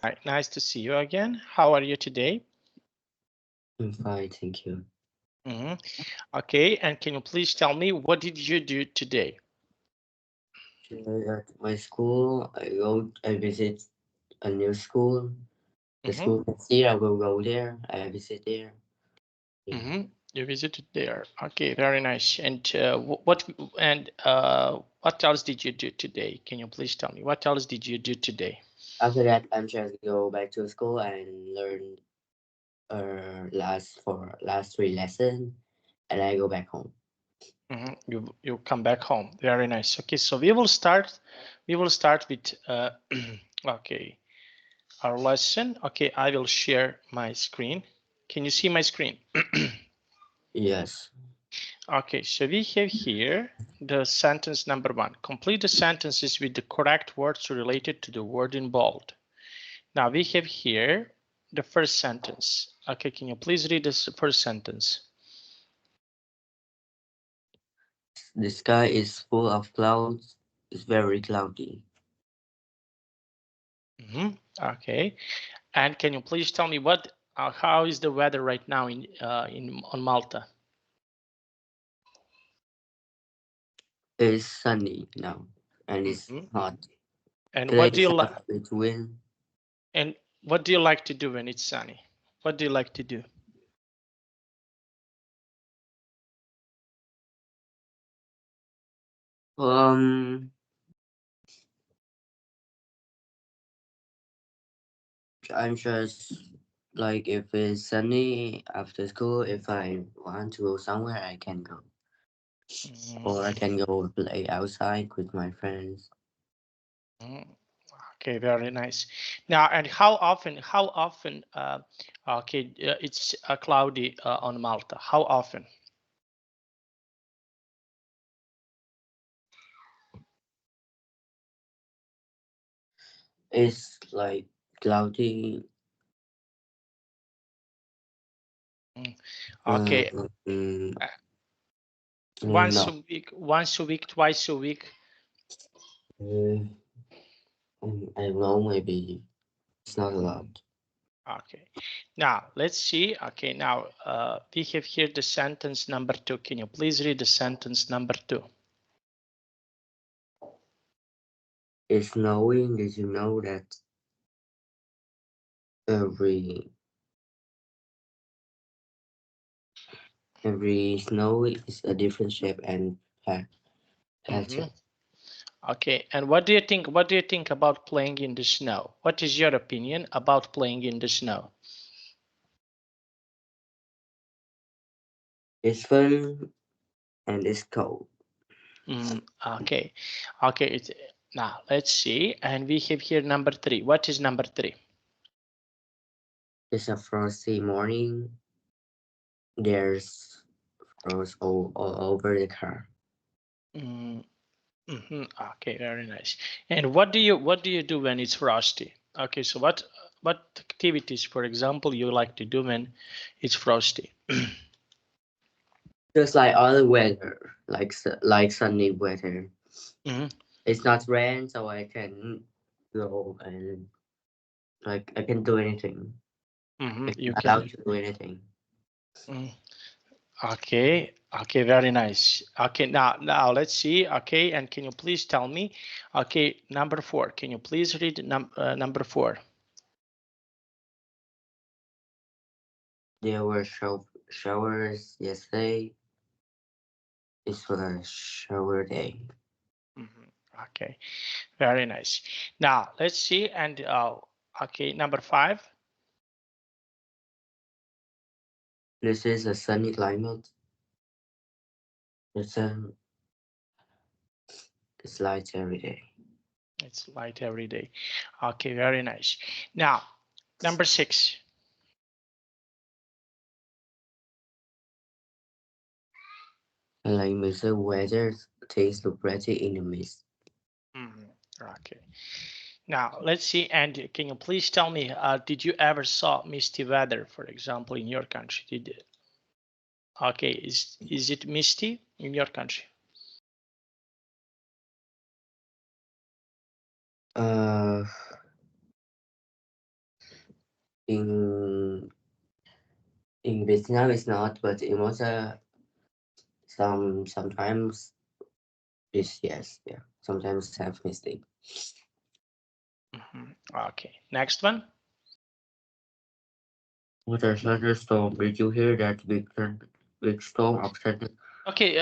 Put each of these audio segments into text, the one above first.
Hi, nice to see you again. How are you today? I'm fine, thank you. Mhm. Okay, and can you please tell me what did you do today? At my school, I visit a new school. The Mm-hmm. school next year, I will go there. I visit there. Yeah. Mm-hmm. You visited there. Okay, very nice. And what else did you do today? Can you please tell me what else did you do today? After that, I'm just go back to school and learn last three lessons, and I go back home. Mm-hmm. You come back home. Very nice. Okay, so we will start. We will start with okay, our lesson. Okay, I will share my screen. Can you see my screen? Yes. Okay, so we have here the sentence number 1. Complete the sentences with the correct words related to the word in bold. Now we have here the first sentence. Okay, can you please read this first sentence? The sky is full of clouds. It's very cloudy. Okay, and can you please tell me how is the weather right now in on Malta? It's sunny now, and it's Mhm. hot. And Today is a bit wind. and what do you like to do when it's sunny? What do you like to do? Um, I'm just like if it's sunny after school, if I want to go somewhere, I can go. Or I Mhm. can go play outside with my friends. Mhm. Okay, very nice. Now, and how often, okay, it's cloudy on Malta. How often? It's like cloudy. Mm. Uh, Okay, mm, uh, once no. a week, twice a week. Uh, I don't know, maybe it's not a Mhm. lot. Okay, now let's see. Okay, now we have here the sentence number 2. Can you please read the sentence number 2? It's snowing. Did you know that every every snow is a different shape and Mm-hmm. pattern? Okay, and what do you think? What do you think about playing in the snow? What is your opinion about playing in the snow? It's fun and it's cold. Okay, okay. Now let's see, and we have here number 3. What is number 3? It's a frosty morning. There's frost all over the car. Mm, hmm. Okay, very nice. And what do you do when it's frosty? Okay, so what activities, for example, you like to do when it's frosty? Just like other weather, like sunny weather. Mhm, It's not rain, so I can go and like I can do anything. mhm, I'm you can. allowed to do anything. Mm, okay, okay, very nice. Okay, now let's see. Okay, and can you please tell me? Okay, number 4. Can you please read number 4? There were showers yesterday. It's a shower day. Mhm. Okay, very nice. Now let's see, and okay, number 5. This is a sunny climate. The sun is light every day. It's light every day. Okay, very nice. Now, number 6. Like Mr. Weather, things look pretty in the mist. Mhm. Okay. Now, let's see. And can you please tell me, did you ever saw misty weather, for example, in your country? Okay, is it misty in your country? Uh, In Vietnam it's not, but in Malta sometimes it's yes, yeah. Sometimes have mistake. Okay, next one. What a thunderstorm! Did you hear that big storm of thunder? Okay,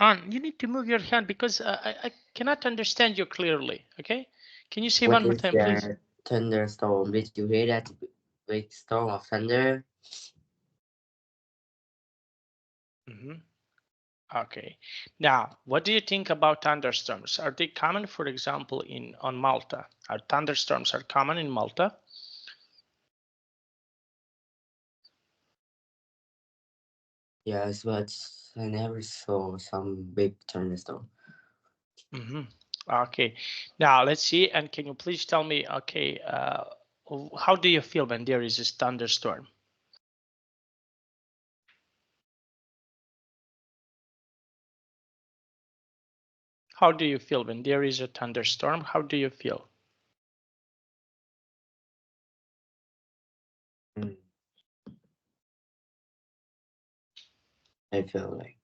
An, you need to move your hand because I cannot understand you clearly. Okay, can you say What one more is time, please? that thunderstorm? Did you hear that big storm of thunder? Okay, now what do you think about thunderstorms? Are they common, for example, on Malta? Are thunderstorms common in Malta? Yes, but I never saw some big thunderstorm. Okay, now let's see. And can you please tell me, okay, how do you feel when there is this thunderstorm? How do you feel when there is a thunderstorm? How do you feel? I feel like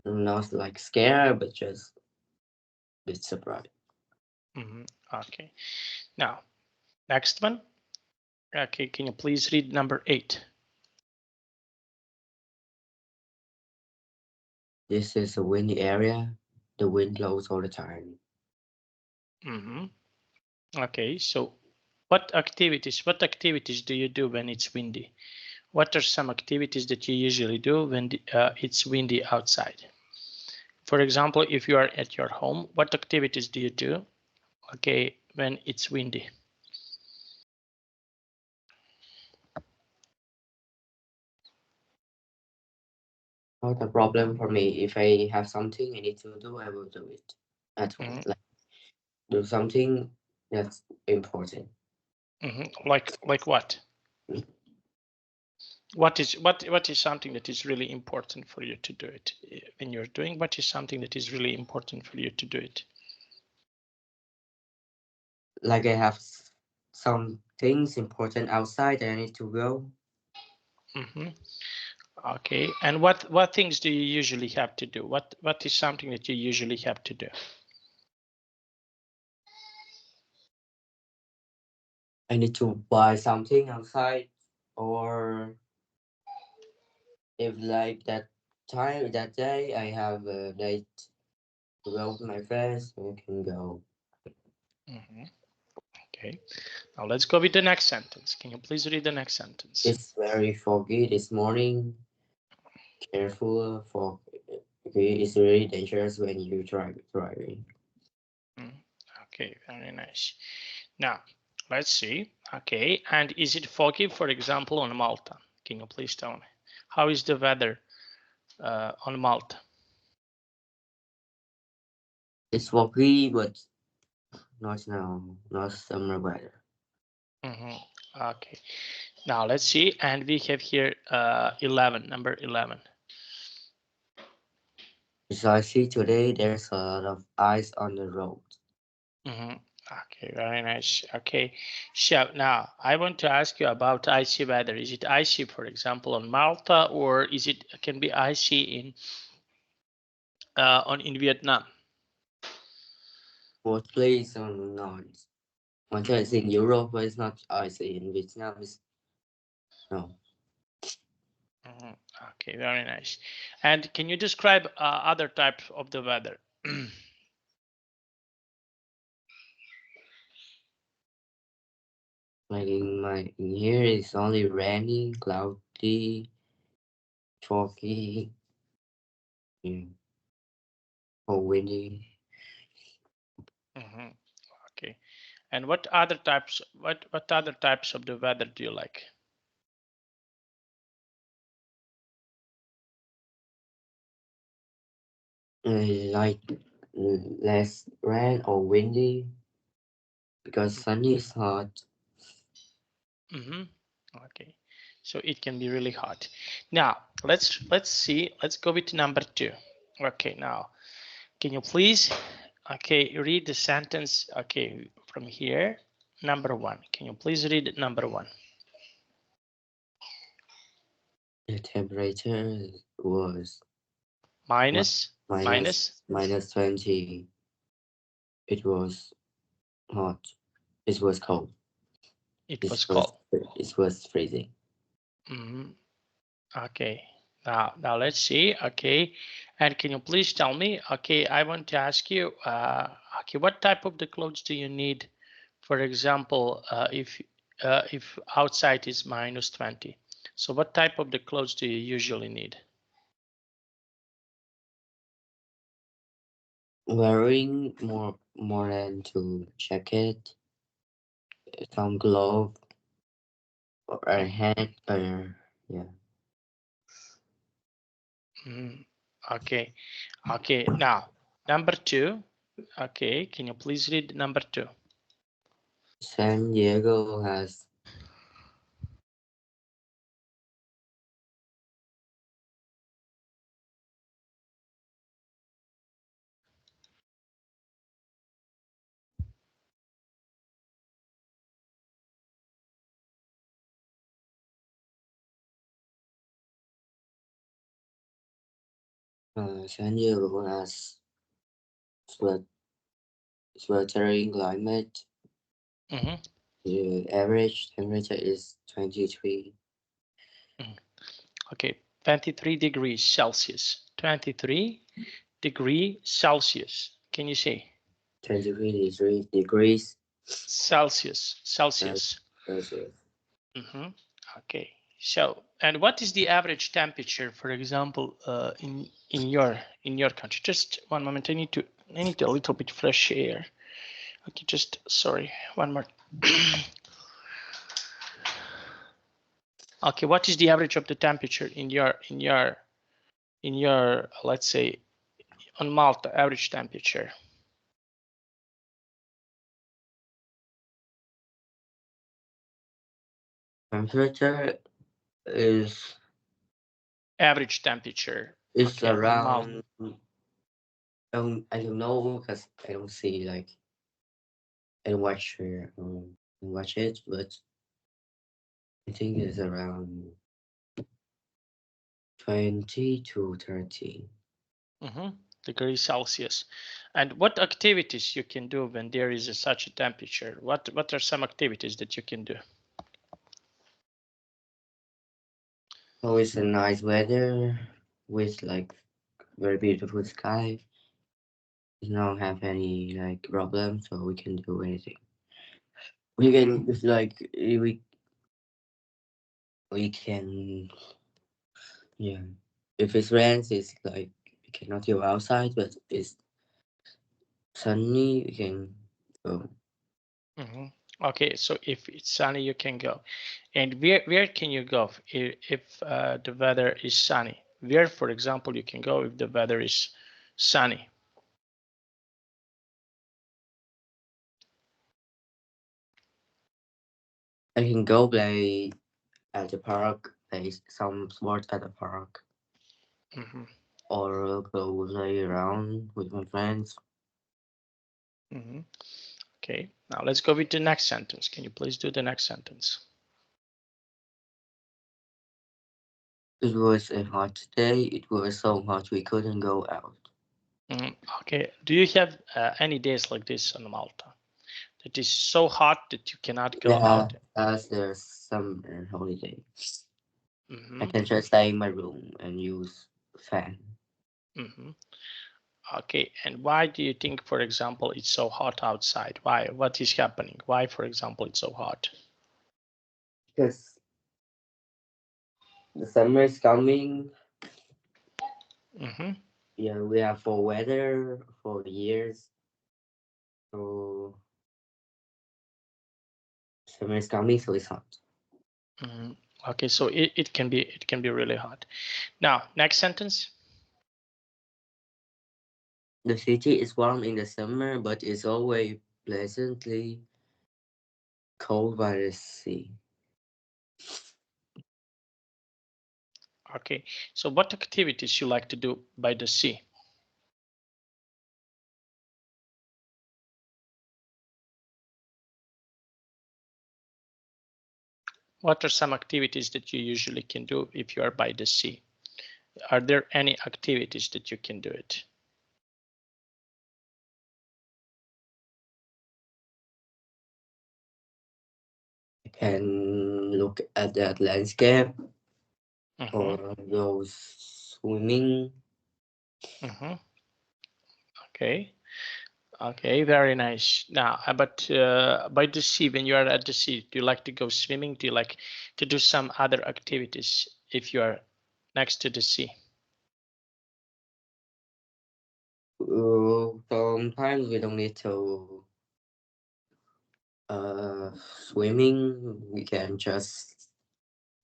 not like scared, but just a bit surprised. Okay, now next one. Okay, can you please read number 8? This is a windy area. The wind blows all the time. Okay, so what activities do you do when it's windy? What are some activities that you usually do when it's windy outside? For example, if you are at your home, what activities do you do, okay, when it's windy? Not a problem for me. If I have something I need to do, I will do it at home. Like do something that's important. Like what? What is something that is really important for you to do it when you're doing? What is something that is really important for you to do it? Like I have some things important outside that I need to go. Okay, and what things do you usually have to do? What is something that you usually have to do? I need to buy something outside, or if like that day I have a date to go with my friends, we can go. Okay, now let's go with the next sentence. Can you please read the next sentence? It's very foggy this morning. Careful, fog. Okay, it's really dangerous when you driving. Okay, very nice. Now, let's see. Okay, and is it foggy, for example, on Malta? Can you please tell me? How is the weather on Malta? It's foggy, but not now, not summer weather. Okay, now let's see. And we have here 11, number 11. So I see today there's a lot of ice on the road. Okay, very nice. Okay, so now I want to ask you about icy weather. Is it icy, for example, on Malta, or is it can be icy in Vietnam? What place on noise? One is in Europe, but it's not icy. In Vietnam, it's no. Okay, very nice. And can you describe other types of the weather? Like in here, it's only rainy, cloudy, foggy, yeah, or windy. Okay, and what other types? What other types of the weather do you like? Like less rain or windy because sunny is hot. Okay, so it can be really hot. Now let's see. Let's go with number 2. Okay, now can you please read the sentence from here? number one. Can you please read number one? The temperature was Minus. minus 20. It was hot. It was cold. It was cold. It was freezing. Okay. Now let's see. Okay. And can you please tell me? Okay, I want to ask you. Okay, what type of the clothes do you need? For example, if outside is minus 20, so what type of the clothes do you usually need? Wearing more than two jacket, some glove, or a hat, or yeah. Okay. Okay. Now number two. Okay. Can you please read number two? San Diego has San Diego has sweat, sweltering climate. The average temperature is 23. Okay, 23 degrees Celsius. 23 degree Celsius. Can you say? 23 degrees Celsius. Celsius. Okay. So, and what is the average temperature, for example, in your country? Just one moment. I need a little bit fresh air. Okay, just sorry. One more. Okay, what is the average of the temperature in your let's say on Malta average temperature? Temperature is Average temperature. is Okay, on Malta. around. I don't know because I don't see like I watch it, but I think it's around 20 to 30. Degrees Celsius. And what activities you can do when there is such a temperature? What are some activities that you can do? Oh, it's a nice weather with like very beautiful sky. We don't have any like problem, so we can do anything. We can if like we can yeah. If it's rains, it's like we cannot go outside, but it's sunny, we can go. Okay, so if it's sunny, you can go. And where can you go if the weather is sunny? Where, for example, you can go if the weather is sunny? I can go play at the park, play some sport at the park, or go play around with my friends. Okay, now let's go with the next sentence. Can you please do the next sentence? It was a hot day. It was so hot we couldn't go out. Okay, do you have any days like this on Malta? It is so hot that you cannot go out. As the summer holiday. I can just stay in my room and use fan. Okay, and why do you think, for example, it's so hot outside? Why? What is happening? Why, for example, it's so hot? Because the summer is coming. Yeah, we have for weather for years. So summer is coming, so it's hot. Okay, so it can be really hot. Now, next sentence. The city is warm in the summer, but it's always pleasantly cold by the sea. Okay, so what activities you like to do by the sea? What are some activities that you usually can do if you are by the sea? Are there any activities that you can do it? I can look at that landscape or go swimming. Okay. Okay, very nice. Now, but by the sea, when you are at the sea, do you like to go swimming? Do you like to do some other activities if you are next to the sea? Sometimes we don't need to swimming. We can just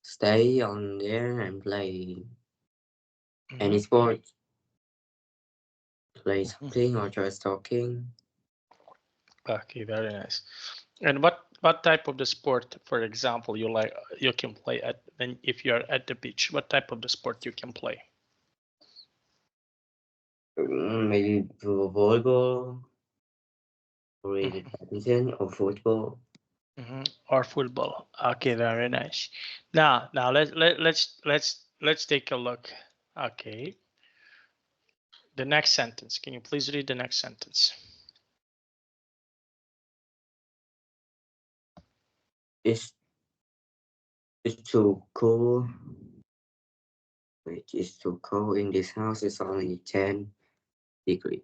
stay on there and play any sport, play something or just talking. Okay, very nice. And what type of the sport, for example, you can play at when if you are at the beach? What type of the sport you can play? Maybe volleyball or even badminton or football. Or football. Okay, very nice. Now let's take a look. Okay, the next sentence. Can you please read the next sentence? It's too cool. Wait, it's too cold in this house. It's only 10 degrees.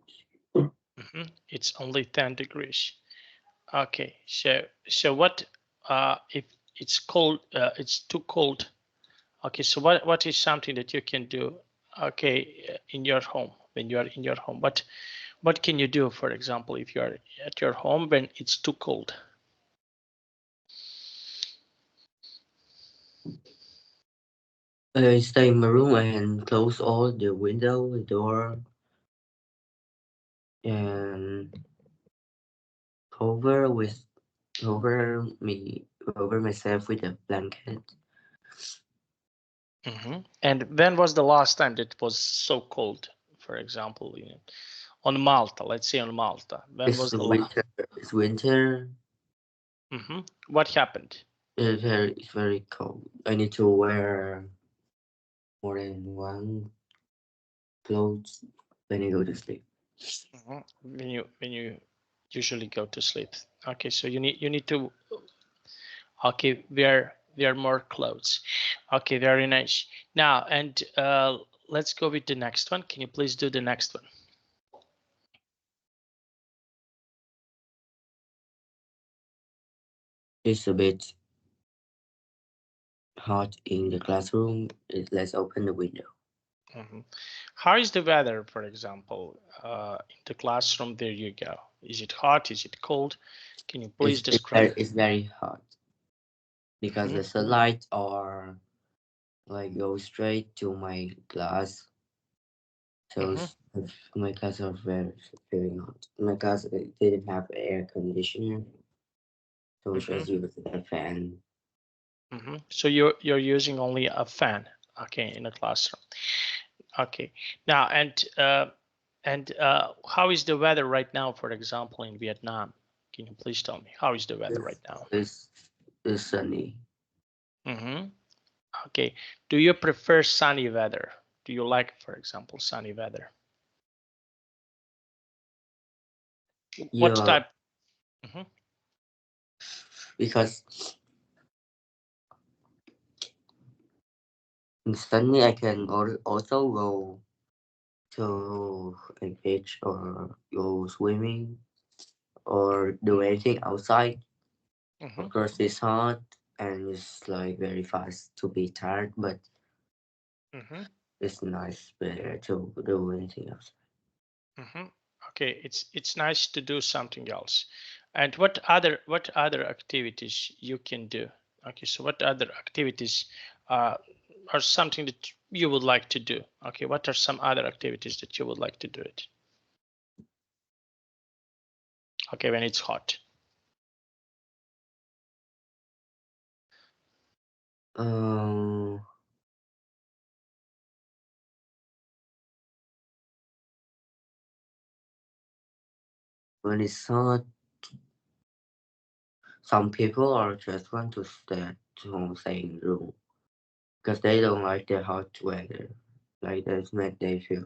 It's only 10 degrees. Okay, so what if it's cold? It's too cold. Okay, so what is something that you can do? Okay, in your home when you are in your home, what can you do? For example, if you are at your home when it's too cold. I stay in my room and close all the window, the door, and cover with cover myself with a blanket. And when was the last time that it was so cold? For example, on Malta. Let's say on Malta. When It's was the last? winter. It's winter. What happened? It's very cold. I need to wear more than one clothes when I go to sleep. When you usually go to sleep. Okay, so you need to wear more clothes. Okay, very nice. Now and let's go with the next one. Can you please do the next one? It's a bit hot in the classroom. Let's open the window. How is the weather, for example, in the classroom? There you go. Is it hot? Is it cold? Can you please describe? It's very hot because the sunlight or like go straight to my glass. So my class was very hot. My class didn't have air conditioner, so we just used a fan. So you're using only a fan, okay, in a classroom. Okay. Now and how is the weather right now, for example, in Vietnam? Can you please tell me how is the weather right now? It's sunny. Okay. Do you prefer sunny weather? Do you like, for example, sunny weather? What Yeah, type? because in sunny I can also go to a beach or go swimming or do anything outside. Of course, it's hot and it's like very fast to be tired, but it's nice better to do anything else. Okay, it's nice to do something else. And what other activities you can do? Okay, so what other activities uh, are something that you would like to do? Okay, what are some other activities that you would like to do it? Okay, when it's hot. Um, when it's hot, some people are just want to stay to saying room because they don't like the hot weather. Like that's make they feel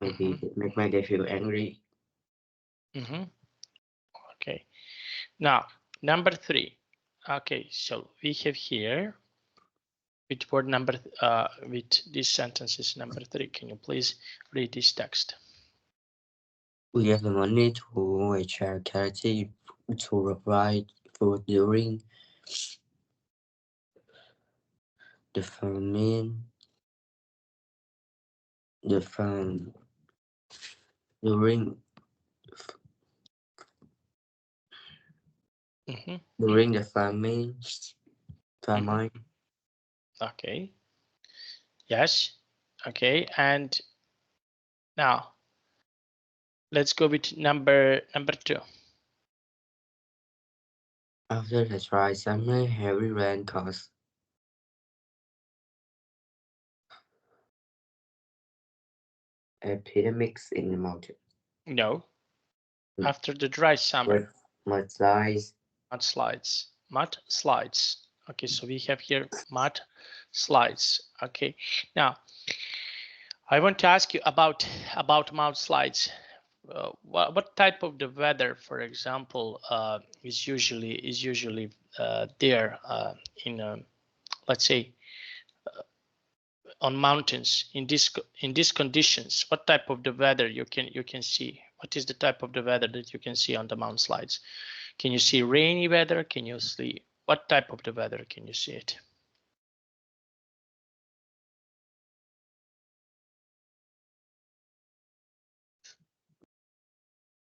maybe make they feel angry. Okay. Now number 3. Okay, so we have here with word number with this sentence is number 3. Can you please read this text? We have the money to a charity to provide food during the famine. The fam during during the famine. Okay. Yes. Okay. And now let's go with number 2. After the dry summer, heavy rain caused epidemics in the mountain. No. After the dry summer. Mudslides. Mudslides. Okay, so we have here mudslides. Okay. Now I want to ask you about mudslides. What type of the weather, for example, is usually there in let's say on mountains in these conditions? What type of the weather you can see? What is the type of the weather that you can see on the mudslides? Can you see rainy weather? Can you see what type of the weather can you see it?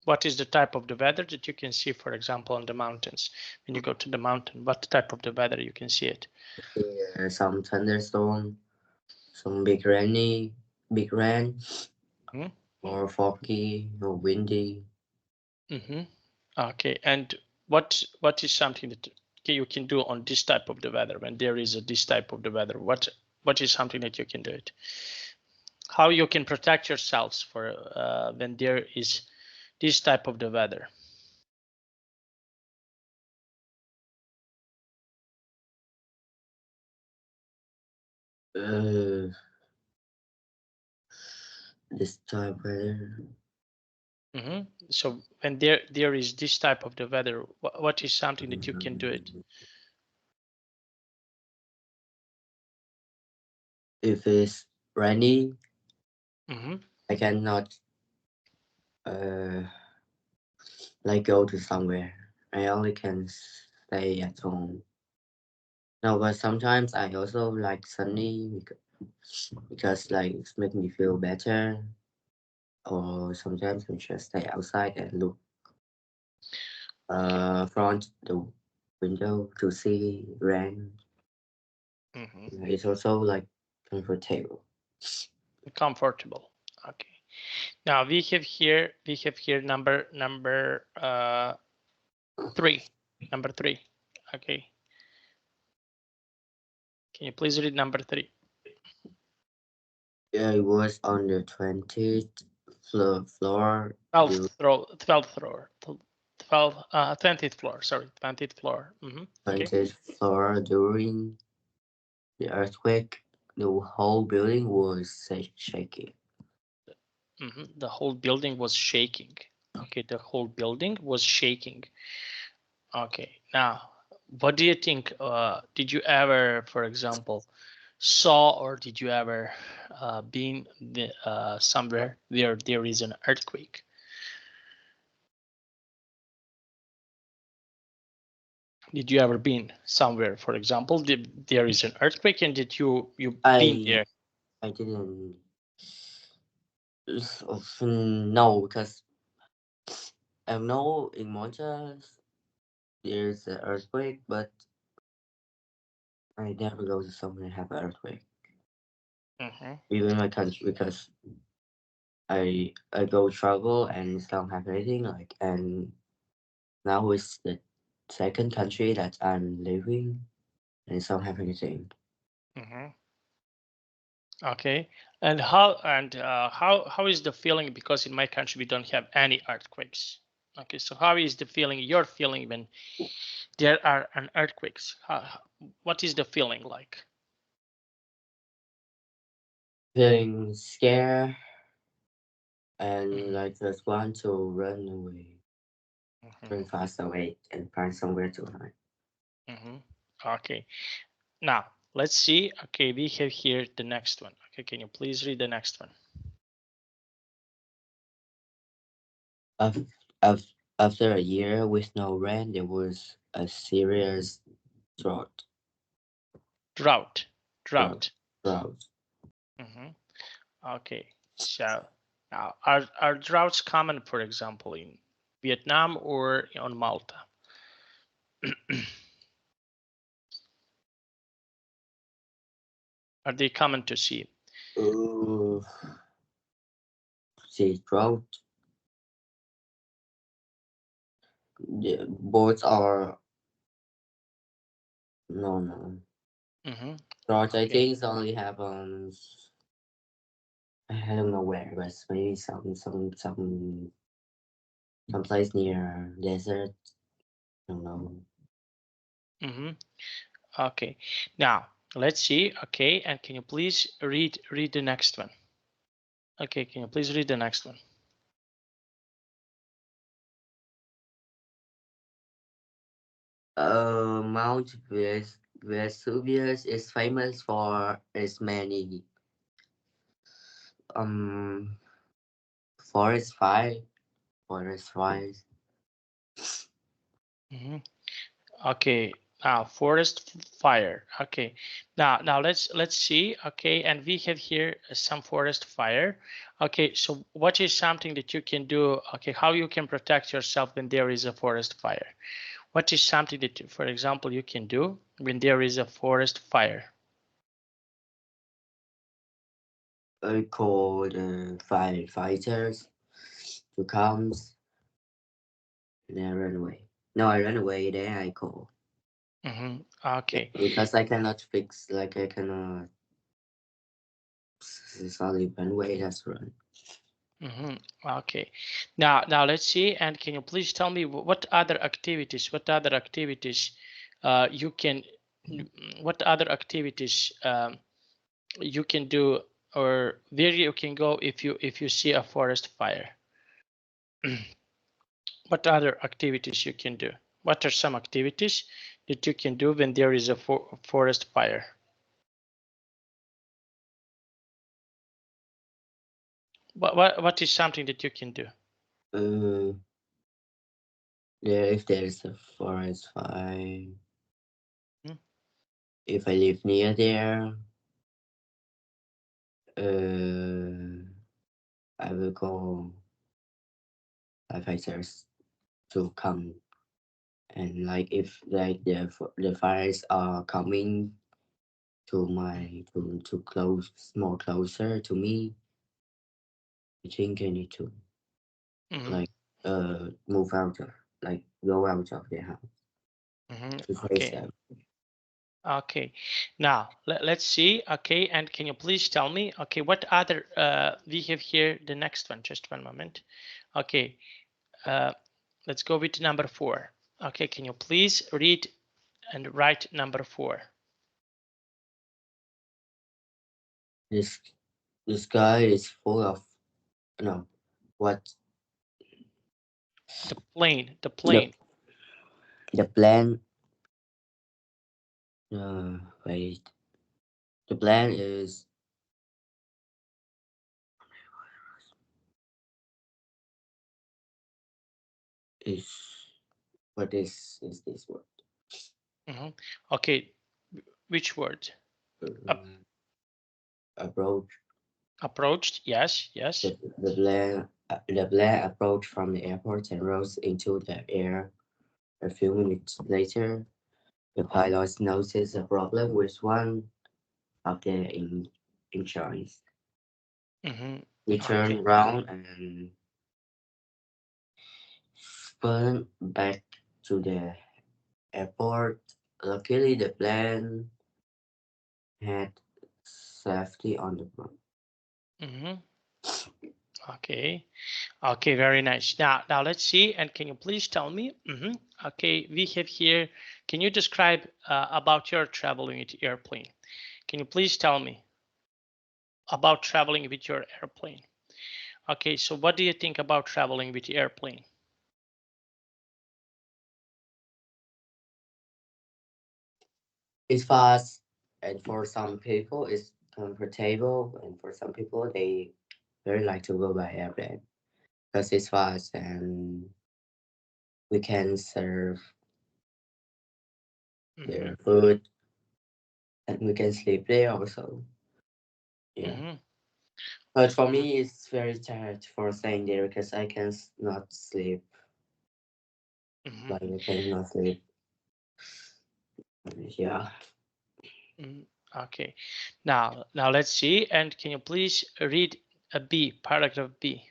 What is the type of the weather that you can see, for example, on the mountains? When you go to the mountain, what type of the weather you can see it? Some thunderstorm, some big rain, or foggy or windy. Okay, and what is something that you can do on this type of the weather when there is this type of the weather? What is something that you can do it? How you can protect yourselves for when there is this type of the weather? This type of weather. So when there is this type of the weather, what is something that you can do it? If it's rainy, I cannot like go to somewhere. I only can stay at home. No, but sometimes I also like sunny because like it's make me feel better. Or sometimes I just stay outside and look front the window to see rain. It's also like comfortable. Comfortable. Okay. Now we have here number 3. Number 3. Okay. Can you please read number 3? Yeah, it was on the 20th floor. 12th floor. 20th floor. Sorry, 20th floor. 20th floor during the earthquake. The whole building was shaking. The whole building was shaking. Okay, the whole building was shaking. Okay, now what do you think? Did you ever, for example, saw or did you ever been somewhere where there is an earthquake? Did you ever been somewhere, for example, there is an earthquake and did you been there? I didn't know because I know in Montas there's an earthquake, but I never go to somewhere and have an earthquake. Even in my country because I go travel and it's don't have anything like, and now it's the second country that I'm living and it's don't have anything. Okay, and how is the feeling? Because in my country we don't have any earthquakes. Okay, so how is the feeling? You're feeling when there are an earthquakes. What is the feeling like? Feeling scared and Mhm, like just want to run away, run mhm, fast away, and find somewhere to hide. mhm. Okay, now let's see. Okay, we have here the next one. Okay, can you please read the next one? Af- af- After a year with no rain, there was a serious drought. Drought, Drought. drought. Drought. Mhm. Okay, so now are droughts common, for example, in Vietnam or on Malta? Are they common to see? Uh, see, drought. The boats are no. Hmm. Drought, I Okay. think, only happens. I don't know where, but maybe some place near desert. I don't know. Hmm. Okay. Now let's see. Okay, and can you please read the next one? Okay, can you please read the next one? Mount Vesuvius is famous for its many um forest fire, forest fires. Hmm. Okay. Now forest fire. Okay. Now let's see. Okay, and we have here some forest fire. Okay, so what is something that you can do? Okay, how you can protect yourself when there is a forest fire? What is something that, for example, you can do when there is a forest fire? I call the firefighters to come and I run away. No, I run away. Then I call Hmm. Okay. because I cannot fix. Like I cannot. It's only one way. That's run. Hmm. Okay. Now let's see. And can you please tell me what other activities you can, what other activities you can do, or where you can go if you see a forest fire? What other activities you can do? What are some activities that you can do when there is a forest fire? What is something that you can do? Uh, if there's a forest fire, Hmm? if I live near there, uh, I will call firefighters to come and like if like the fires are coming to my to close more closer to me, I think I need to Hmm. like move out of like go out of the house Hmm. to face Okay. them. Okay. Now let's see. Okay, and can you please tell me? Okay, what other we have here? The next one. Just one moment. Okay. Uh, let's go with number 4. Okay. Can you please read and write number 4? This the sky is full of no what The plane. The the plane. the plan uh wait the plan is what is this word? Hmm. Okay. Which word? Up, Uh, Approach approached. Yes. Yes. the plane approached from the airport and rose into the air. A few minutes later, the pilot noticed a problem with one of the engines. Hmm. He Okay. turned around and spun back to the airport. Luckily, the plane had safety on the ground. Hmm. Okay. Okay, very nice. Now let's see. And can you please tell me? Okay, we have here. Can you describe about your traveling with airplane? Can you please tell me about traveling with your airplane? Okay, so what do you think about traveling with airplane? It's fast, and for some people it's comfortable, and for some people they very like to go by airplane because it's fast and we can serve Mm-hmm. their food and we can sleep there also. Yeah. Mm-hmm. But for me, it's very tired for staying there because I can not sleep. Mm-hmm. Like I cannot sleep. Yeah. Mm-hmm. Okay. Now let's see. And can you please read a B, paragraph B?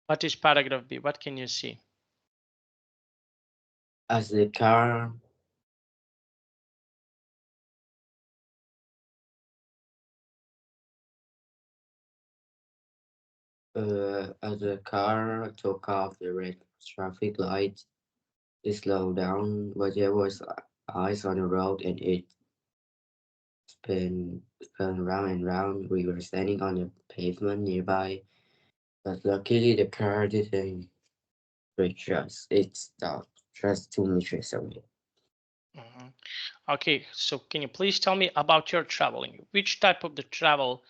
What is paragraph B? What can you see? As the car, as the car took off the red traffic light, it slowed down, but there was ice on the road and it spun round and round. We were standing on the pavement nearby, but luckily the car didn't reach us. It stopped just 2 meters away. Mhm. Okay, so can you please tell me about your traveling? Which type of the travel?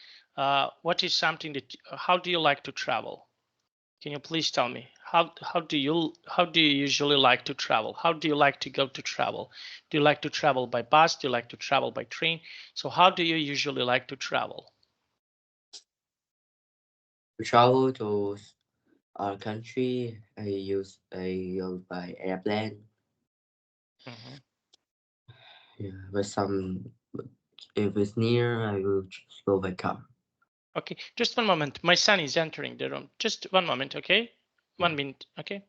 What is something that? How do you like to travel? Can you please tell me how do you usually like to travel? How do you like to go to travel? Do you like to travel by bus? Do you like to travel by train? So how do you usually like to travel? We traveled to our country. I go by airplane. Mhm. Yeah, but some if it's near, I will just go by car. Okay, just one moment. My son is entering the room. Just one moment, okay? Yeah. 1 minute, okay?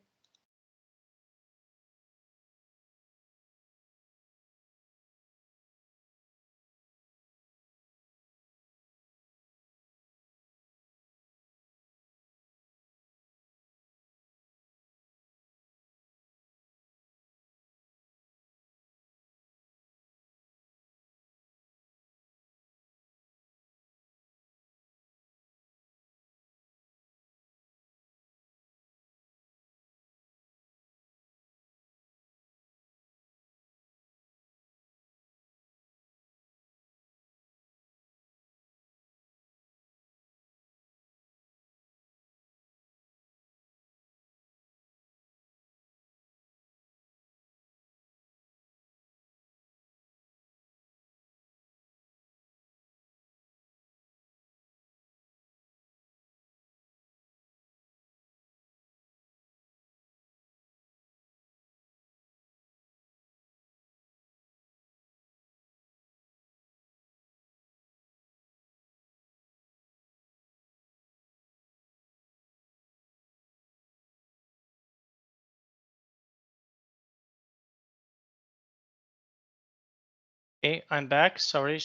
Okay, I'm back. Sorry.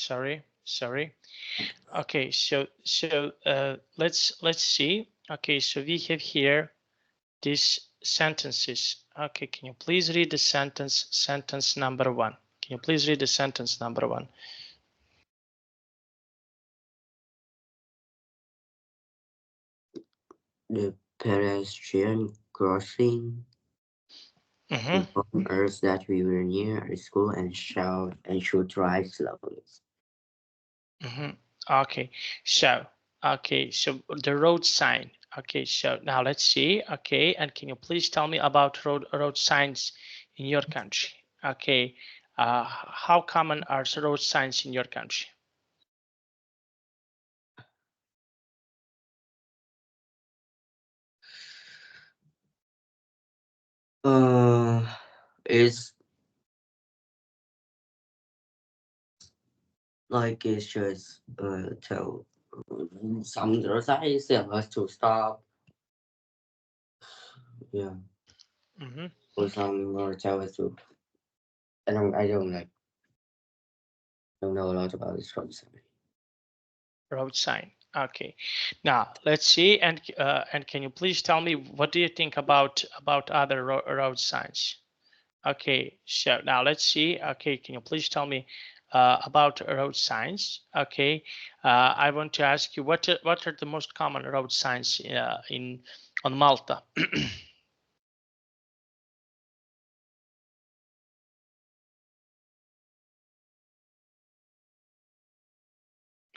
Okay, so let's see. Okay, so we have here these sentences. Okay, can you please read the sentence number one? Can you please read the sentence number one? The pedestrian crossing Mm-hmm, informed us that we were near a school and should drive slowly. mm-hmm. Okay, so so the road sign. Okay, so now let's see. Okay, and can you please tell me about road signs in your country? Okay, how common are the road signs in your country? Uh, it's it's just tell some roadside tell us to stop. Yeah, Mm-hmm. or some or tell us to. I don't know a lot about this roadside. road sign. Okay, now let's see, and can you please tell me what do you think about other road signs? Okay, so now let's see. Okay, can you please tell me about road signs? Okay, I want to ask you what are the most common road signs in on Malta?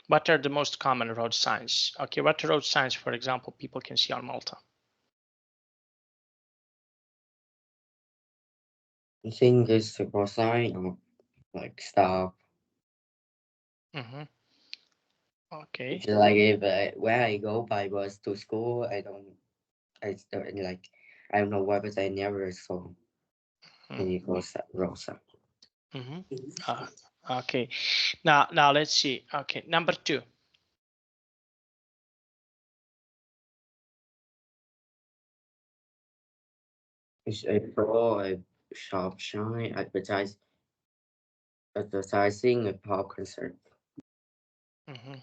What are the most common road signs? Okay, what road signs, for example, people can see on Malta? I think it's a cross sign or like stop. Mm-hmm. Okay. It's like if where I go by bus to school, I don't like, I don't know why, but I never saw any road sign. Mm-hmm. Okay. Now let's see. Okay, number 2. It's a pro a shop shine advertising a pop concert. Mm-hmm.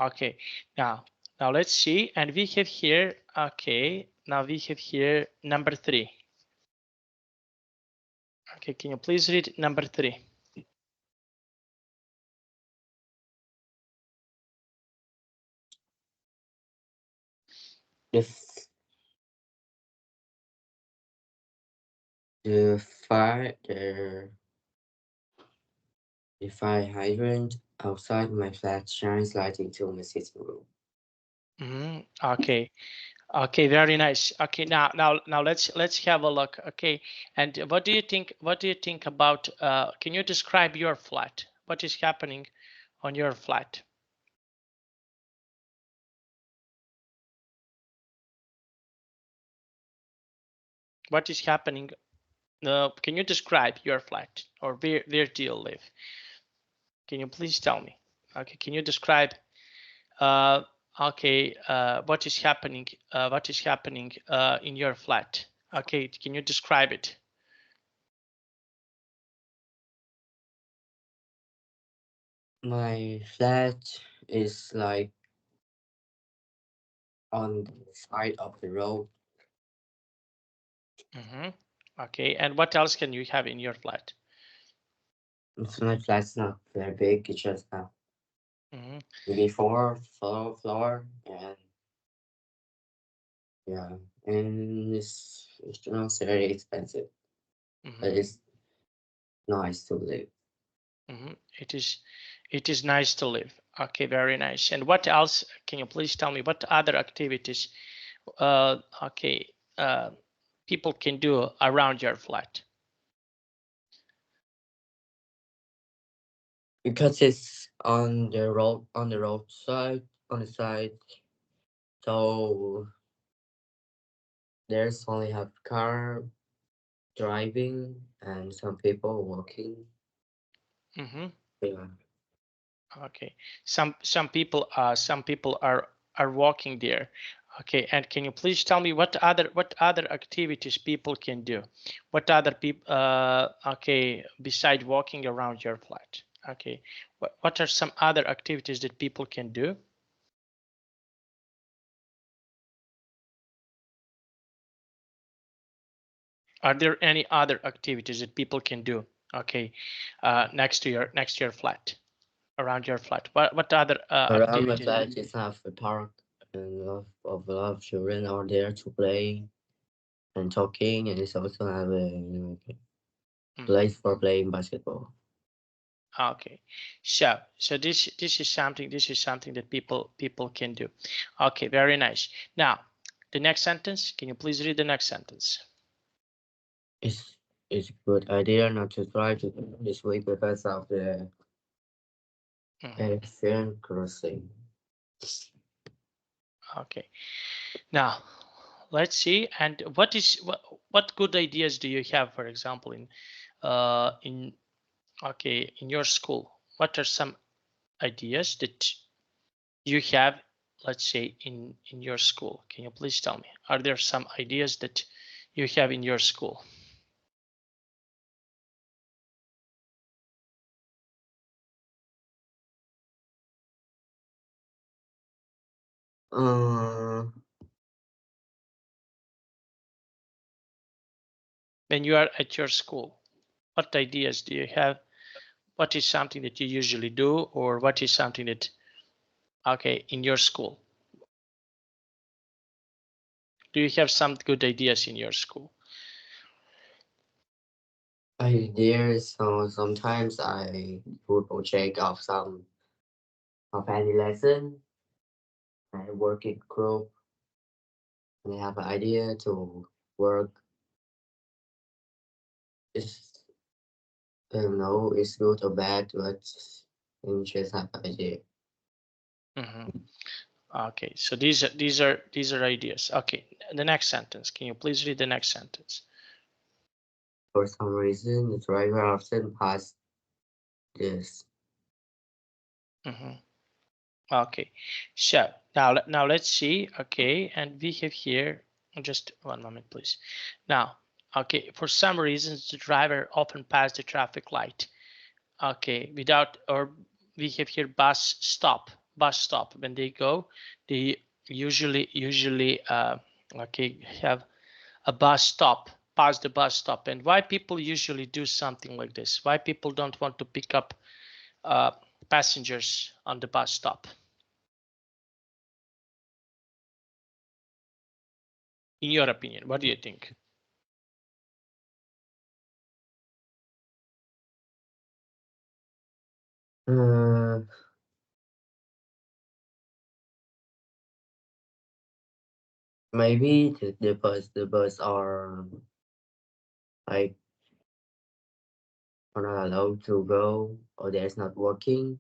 Okay. Now let's see, and we have here. Okay. Now we have here number 3. Okay. Can you please read number 3? If the fire the fire hydrant outside my flat shines light into my sitting room. Mm-hmm. Okay. Okay, very nice. Okay, now let's have a look. Okay, and what do you think? What do you think about? Can you describe your flat? What is happening on your flat? What is happening? Can you describe your flat, or where do you live? Can you please tell me? Okay, can you describe? Uh, okay, what is happening? What is happening in your flat? Okay, can you describe it? My flat is like on the side of the road. Mm-hmm. Okay, and what else can you have in your flat? My flat's not very big. It's just Mm-hmm. maybe floor, and yeah, and it's not very expensive, but Mm-hmm. it's nice to live. Mm-hmm. It is nice to live. Okay, very nice. And what else? Can you please tell me what other activities okay people can do around your flat? Because it's on the roadside, on the side, so there's only have car driving and some people walking. Mm-hmm. Yeah. Okay. Some people are walking there. Okay. And can you please tell me what other activities people can do? What other people okay beside walking around your flat? Okay. What are some other activities that people can do? Are there any other activities that people can do? Okay, next to your flat, around your flat. What other Around my activities? flat is have a park, and a lot of children are there to play and talking, and it's also have a Mhm. place for playing basketball. Okay, so this is something that people can do. Okay, very nice. Now, the next sentence. Can you please read the next sentence? It's it's a good idea not to try to do this way because of the Mhm. pedestrian crossing. Okay. Now, let's see. And what good ideas do you have, for example, in okay, in your school? What are some ideas that you have, let's say, in your school? Can you please tell me? Are there some ideas that you have in your school? Uh, When you are at your school, what ideas do you have? What is something that you usually do, or what is something that, okay, in your school? Do you have some good ideas in your school? so sometimes I do project of some of any lesson. I work in group and I have an idea to work. It's, I don't know, it's good or bad, but I just have an idea. Mhm. Okay, so these are ideas. Okay, the next sentence. Can you please read the next sentence? For some reason, the driver often passed this. Mhm. Okay, so now let's see. Okay, and we have here, just one moment, please. Now, okay, for some reasons, the driver often passed the traffic light. Okay, without, or we have here bus stop. When they go, they usually okay, have a bus stop, pass the bus stop. And why people usually do something like this? Why people don't want to pick up uh, passengers on the bus stop? In your opinion, what do you think? Uh, Maybe the bus are like are not allowed to go, or there's not working,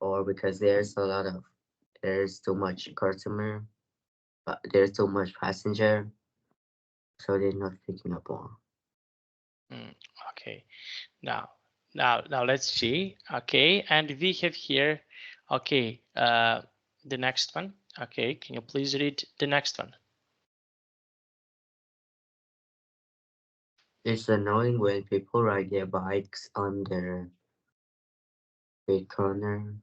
or because there's too much customer, but there's too much passenger, so they're not picking up more. Mm, okay, now let's see. Okay, and we have here, okay, the next one. Okay, can you please read the next one? It's annoying when people ride their bikes on their street corner.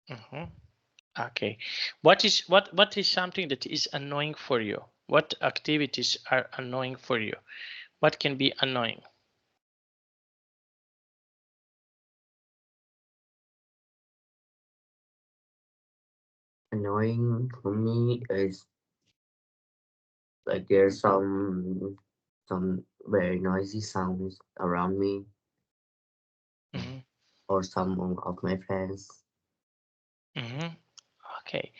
Mhm. Okay, what is something that is annoying for you? What activities are annoying for you? What can be annoying? Annoying for me is like there's some very noisy sounds around me Mhm. or some of my friends. Mhm. Okay,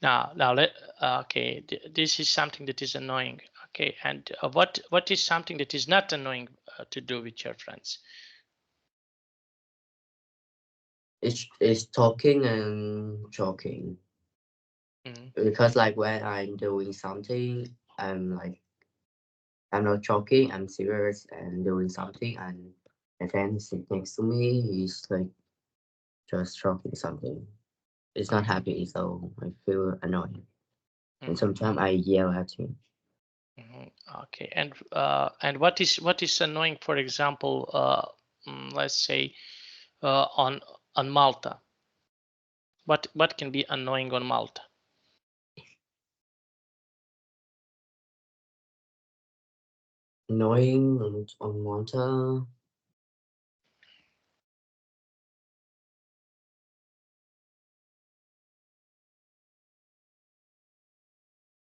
now let okay, this is something that is annoying. Okay, and what is something that is not annoying to do with your friends? It's talking and joking Mhm. because like when I'm doing something, I'm not joking, I'm serious and doing something, and my friend sit next to me, he's like just joking something. It's not Mhm. happy, so I feel annoying. And Mhm. sometimes I yell at him. Mhm. Okay, and what is annoying? For example, let's say on Malta. What can be annoying on Malta? Annoying on Malta.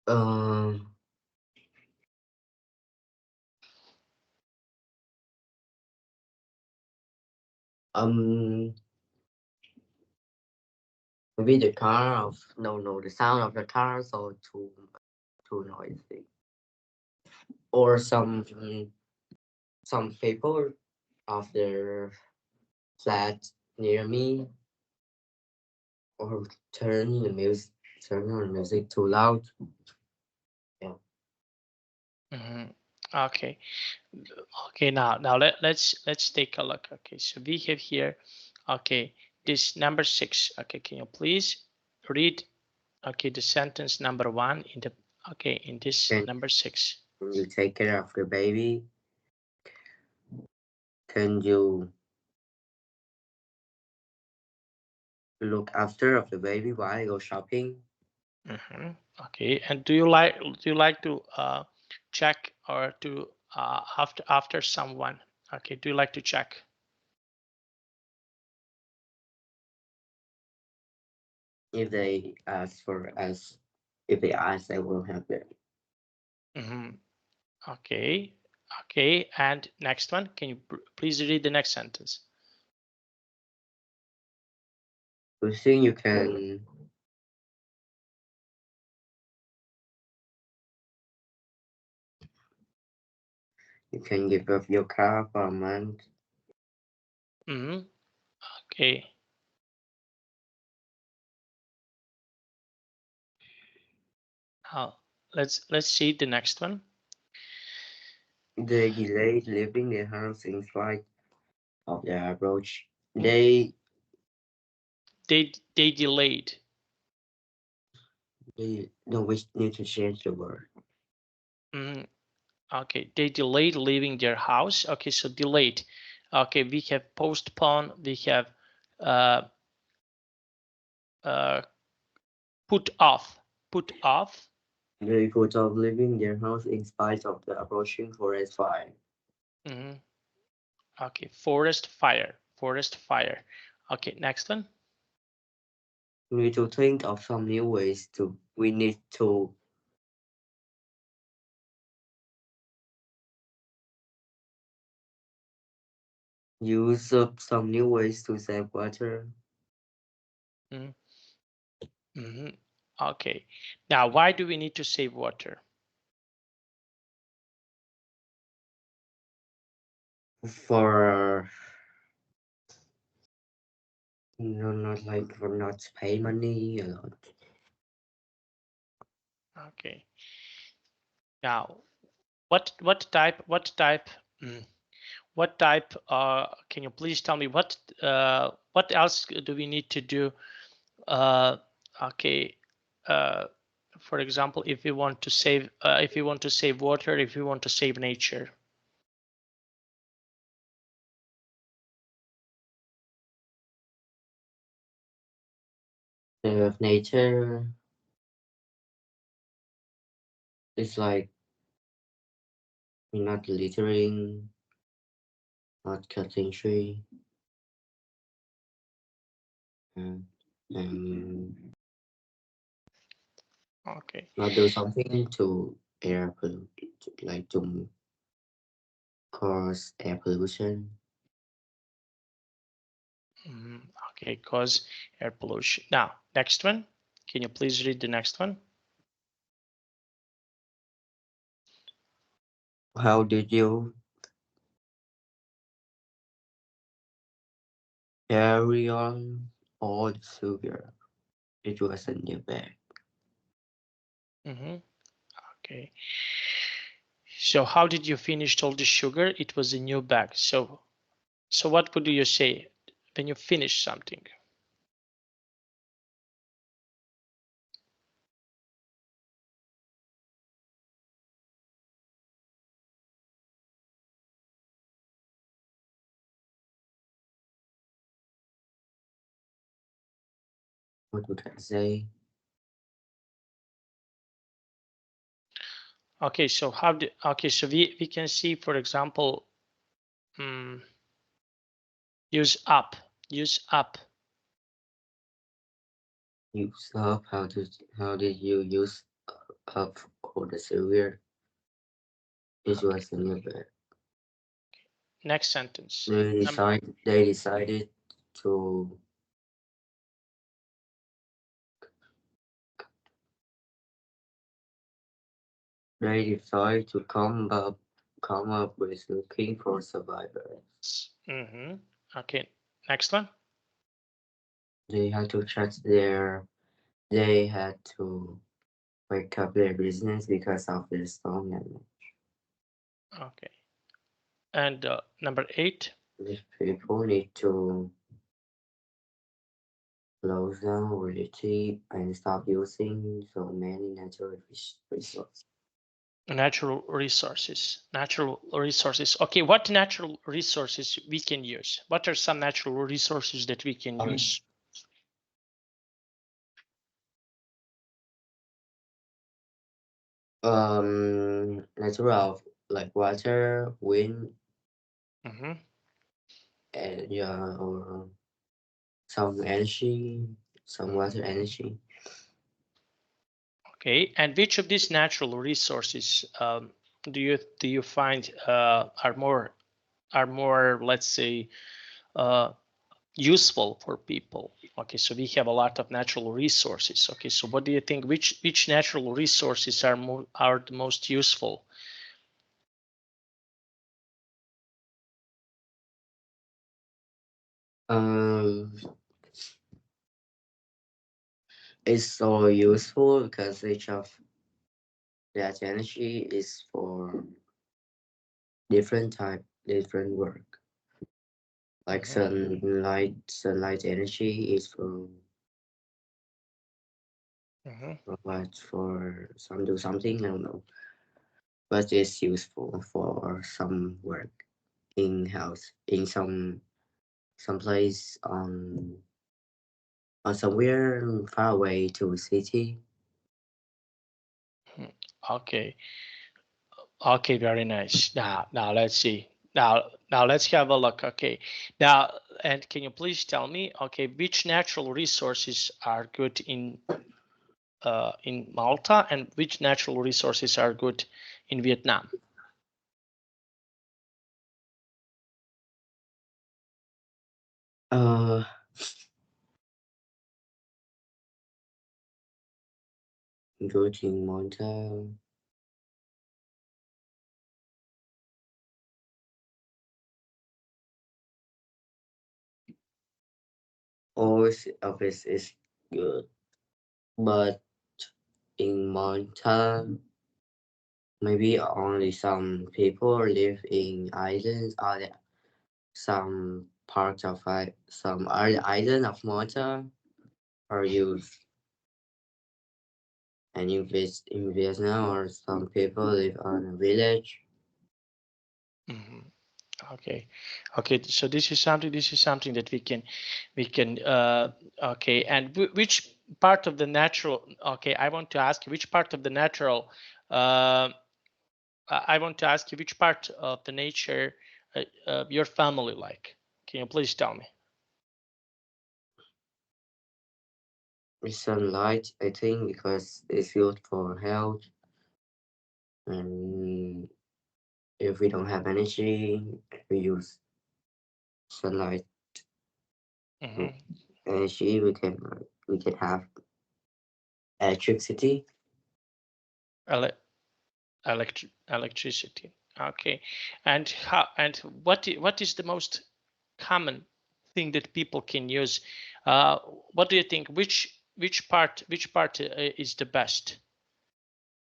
Um, um, Maybe the car of no, the sound of the car so too noisy. Or some people of their flat near me, or turn on music too loud. Yeah. Mhm. Okay. Okay, now let's take a look. Okay, so we have here, okay, this number 6. Okay, can you please read, okay, the sentence number 1 in the, okay, in this Can number 6? you take care of the baby? Can you look after of the baby while I go shopping. Okay, and do you like to check or to after someone? Okay, do you like to check? If they ask for us, if they ask, I will help them. Okay, okay, and next one. Can you please read the next sentence? You think you can give up your car for a month? Okay. Now let's see the next one. They delayed leaving their house in spite of their approach. They They delayed. no, we need to change the word. Okay, they delayed leaving their house. Okay, so delayed. Okay, we have postponed. We have put off. Put off. They put off leaving their house in spite of the approaching forest fire. Okay, forest fire. Forest fire. Okay, next one. We need to think of some new ways to. We need to use up some new ways to save water. Okay, now why do we need to save water? For not like for not to pay money a lot. Okay. Now, what type? What type? Can you please tell me what else do we need to do? Okay. For example, if we want to save water, if we want to save nature. Nature is like not littering, not cutting tree, and Okay. not do something to air pollution, like to cause air pollution. Okay, cause air pollution. Now, next one. Can you please read the next one? How did you carry on all the sugar? It was in your bag. Okay. So how did you finish all the sugar? It was in your bag. So what would you say when you finish something? What would I say? Okay, so so we can see, for example, use up. Use up. Use up. How did you use up all the sugar? It was in your bag. Next sentence. They decided to come up with looking for survivors. Okay, next one. They had to they had to wake up their business because of the storm damage. Okay, and number 8. These people need to close down reality and stop using so many natural resources. Natural resources. Natural resources. Okay, what natural resources we can use? What are some natural resources that we can use? Natural like water, wind, Mm-hmm. and yeah, or some energy, some water energy. Okay, and which of these natural resources do you find are more, let's say, uh, useful for people? Okay, so we have a lot of natural resources. Okay, so what do you think? Which natural resources are the most useful? Um, it's so useful because each of that energy is for different type, different work. Like Mm-hmm. sunlight energy is Mm-hmm. for what, for some do something, I don't know, but it's useful for some work in house in some place on somewhere far away to city. Okay. Okay, very nice. Now let's see. Now let's have a look. Okay. Now, and can you please tell me, okay, which natural resources are good in Malta and which natural resources are good in Vietnam? Uh, Good in Malta. Always office is good, but in Malta, maybe only some people live in islands or some parts of some other island of Malta are used. And in Vietnam, or some people live on a village. Mhm. Okay, okay. So this is something that we can okay. And which part of the natural? Okay, I want to ask you which part of the natural. Uh, I want to ask you which part of the nature your family like. Can you please tell me? With sunlight, I think, because it's good for health. And if we don't have energy, we use sunlight Mm-hmm. energy. We can have electricity. Ele electricity. Okay, and what is the most common thing that people can use? What do you think? Which part is the best?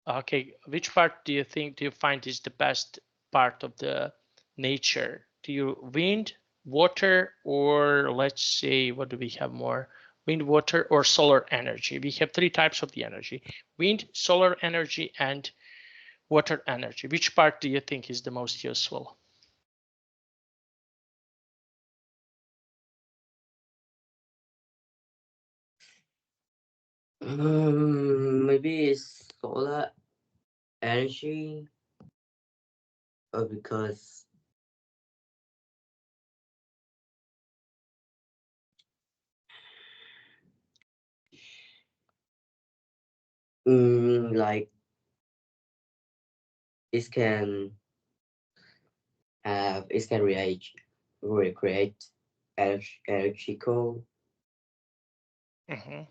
Okay, which part do you find is the best part of the nature? Do you wind, water, or let's say what do we have more? Wind, water, or solar energy? We have three types of the energy: wind, solar energy, and water energy. Which part do you think is the most useful? Maybe it's solar energy, because like it can it can recreate electrical. Mm-hmm.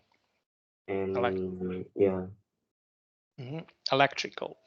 Elect And yeah. mm-hmm. Electrical.